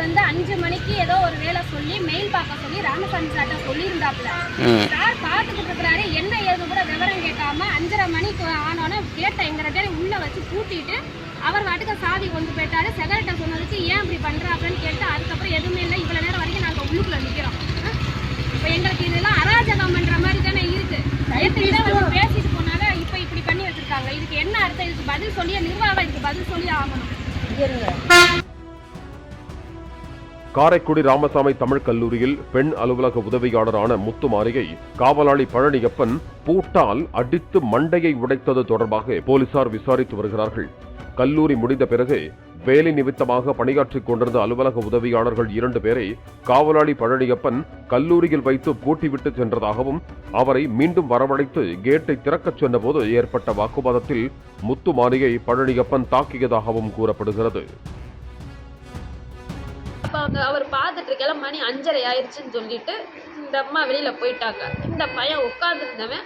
வந்து 5 மணிக்கு ஏதோ ஒரு வேலை சொல்லி மெயில் பார்க்க சொல்லி ராமசாமி சார்ட்ட சொல்லியிருந்தாப்புல. சார் பார்த்துக்கிட்டு இருக்கிறாரு, என்ன ஏது கூட விவரம் கேட்காம 5:30 மணிக்கு ஆனோன்னு கேட்டை எங்க 2 பேரும் உள்ள வச்சு பூட்டிட்டு அவர் வாட்டுக்கு சாவி கொண்டு போயிட்டாரு. செக்ரட்டரி சொன்னதுக்கு ஏன் இப்படி பண்றாங்கன்னு கேட்டு அதுக்கப்புறம் எதுவுமே இல்லை. இவ்வளவு நேரம் வரைக்கும் நாங்கள் உள்ளுக்குள்ள நிற்கிறோம். இப்போ எங்களுக்கு இதெல்லாம் அராஜகம் பண்ற மாதிரி தானே இருக்கு. வந்து பேசிட்டு போனால இப்போ இப்படி பண்ணி வச்சிருக்காங்க. இதுக்கு என்ன அர்த்தம்? இதுக்கு பதில் சொல்லி நிர்வாகம் இதுக்கு பதில் சொல்லி ஆகணும். காரைக்குடி ராமசாமி தமிழ் கல்லூரியில் பெண் அலுவலக உதவியாளரான முத்துமாரியை காவலாளி பழனியப்பன் பூட்டால் அடித்து மண்டையை உடைத்தது தொடர்பாக போலீசார் விசாரித்து வருகிறார்கள். கல்லூரி முடிந்த பிறகு வேலை நிமித்தமாக பணியாற்றிக் கொண்டிருந்த அலுவலக உதவியாளர்கள் 2 பேரை காவலாளி பழனியப்பன் கல்லூரியில் வைத்து பூட்டிவிட்டு சென்றதாகவும் அவரை மீண்டும் வரவழைத்து கேட்டை திறக்கச் சென்றபோது ஏற்பட்ட வாக்குவாதத்தில் முத்துமாரியை பழனியப்பன் தாக்கியதாகவும் கூறப்படுகிறது. அவர் பார்த்துட்டு இருக்கல மணி 5:30 ஆயிடுச்சுன்னு சொல்லிட்டு இந்த அம்மா வெளியில போயிட்டாங்க. இந்த பையன் உட்கார்ந்து இருந்தவன்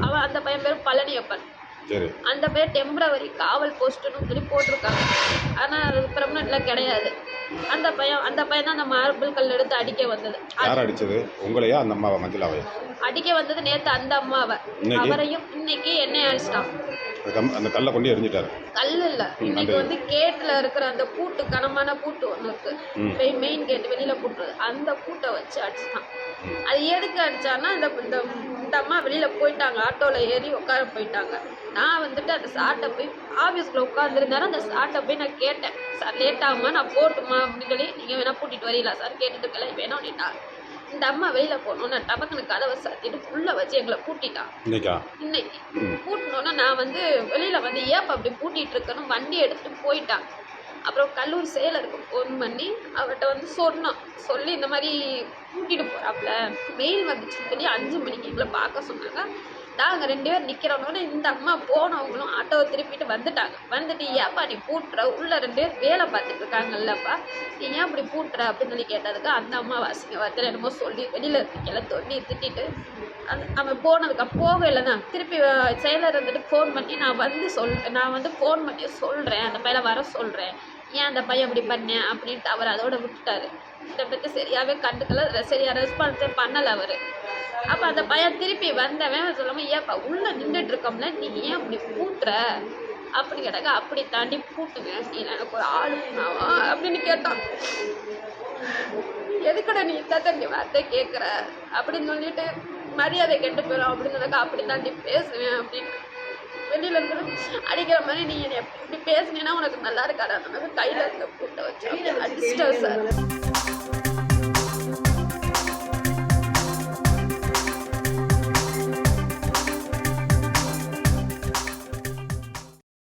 அவன் அந்த பையன் பேர் பழனியப்பன். அந்த பேர் டெம்பரவரி காவல் போஸ்ட்னு சொல்லி போட்டிருக்காங்க. ஆனா அது பெர்மனன்ட்ல கிடையாது. அந்த பையன் தான் அந்த மார்பிள் கல் எடுத்து அடிக்க வந்தது. யார் அடிச்சது? உங்களையா அந்த அம்மாவை? மஞ்சளாவை அடிக்க வந்தது நேத்து அந்த அம்மாவை. அவரையும் இன்னைக்கு என்ன அடிச்சிட்டான். அந்த கல்லை கொண்டு எரிஞ்சிட்டாரு. கல் இல்ல, இன்னைக்கு வந்து கேட்ல இருக்கிற அந்த பூட்டு, கனமான பூட்டு ஒண்ணு இருக்கு, மெயின் கேட் வெளியில பூட்டு, அந்த பூட்டை வச்சு அடிச்சான். அது எதுக்கு அடிச்சான்னா இந்த அம்மா வெளியில போயிட்டாங்க, ஆட்டோல ஏறி உட்கார போயிட்டாங்க. நான் வந்துட்டு அந்த சாட்டை போய் ஆஃபீஸ்க்குள்ள உட்காந்துருந்தாரு. அந்த சாட்டை போய் நான் கேட்டேன், சார் லேட் ஆகுமா, நான் போட்டுமா அப்படின்னு சொல்லி, நீங்க வேணா பூட்டிட்டு வரீங்களா சார் கேட்டுட்டு கிளம்பி வேணும் அப்படின்னா. இந்த அம்மா வெளியில போனோன்னு டபக்குன்னு கதவை சாத்திட்டு உள்ள வச்சு எங்களை பூட்டிட்டான். இன்னைக்கு பூட்டினோன்னா நான் வந்து வெளியில வந்து ஏப்ப அப்படி பூட்டிட்டு இருக்கணும், வண்டி எடுத்துட்டு போயிட்டான். அப்புறம் கல்லூரி செயலருக்கு ஃபோன் பண்ணி அவர்கிட்ட வந்து சொன்னோம். சொல்லி இந்த மாதிரி கூட்டிட்டு போறாப்புல மெயில் வந்துச்சுன்னு சொல்லி 5 மணிக்கு எங்களை பார்க்க சொன்னாங்க. நாங்கள் 2 பேர் நிற்கிறோன்னு இந்த அம்மா போனவங்களும் ஆட்டோவை திருப்பிட்டு வந்துட்டாங்க. வந்துட்டு ஏப்பா நீ பூட்டுற, உள்ள 2 பேர் வேலை பார்த்துட்டு இருக்காங்கல்லப்பா, நீ ஏன் அப்படி பூட்டுற அப்படின்னு சொல்லி கேட்டதுக்கு அந்த அம்மா வாசிங்க வார்த்தை என்னமோ சொல்லி வெளியில் இருக்கல சொல்லி திட்டிட்டு அவன் போனதுக்கு போக இல்லைன்னா திருப்பி செயலர் வந்துட்டு ஃபோன் பண்ணி நான் வந்து ஃபோன் பண்ணி சொல்கிறேன், அந்த பையனை வர சொல்கிறேன், ஏன் அந்த பையன் இப்படி பண்ணேன் அப்படின்ட்டு அவர் அதோட விட்டுட்டாரு. இதை பற்றி சரியாகவே கண்டுக்கல, சரியாக ரெஸ்பான்ஸே பண்ணலை அவர். அப்போ அந்த பையன் திருப்பி வந்தவன் சொல்லாமல் ஏப்பா உள்ளே நின்றுட்டு இருக்கோம்ல, நீ ஏன் அப்படி பூட்டுற அப்படின்னு கேட்டாங்க. அப்படி தாண்டி பூட்டுங்க, நீ எனக்கு ஒரு ஆளுனாவா அப்படின்னு கேட்டான். எதுக்கட நீ தண்ணி வார்த்தை கேட்குற அப்படின்னு சொல்லிட்டு மரியாதை கெட்டு போயிடும் அப்படின்னு சொன்னாக்கா. அப்படி தாண்டி பேசுவேன் அப்படின்னு வெளியில இருந்து அடிக்கிற மாதிரி நீ இப்படி பேசுனீங்கன்னா உனக்கு நல்லா இருக்காது. அந்த மாதிரி கையில இருக்க பூட்டை வச்சு அடிச்சிட்டா சார்.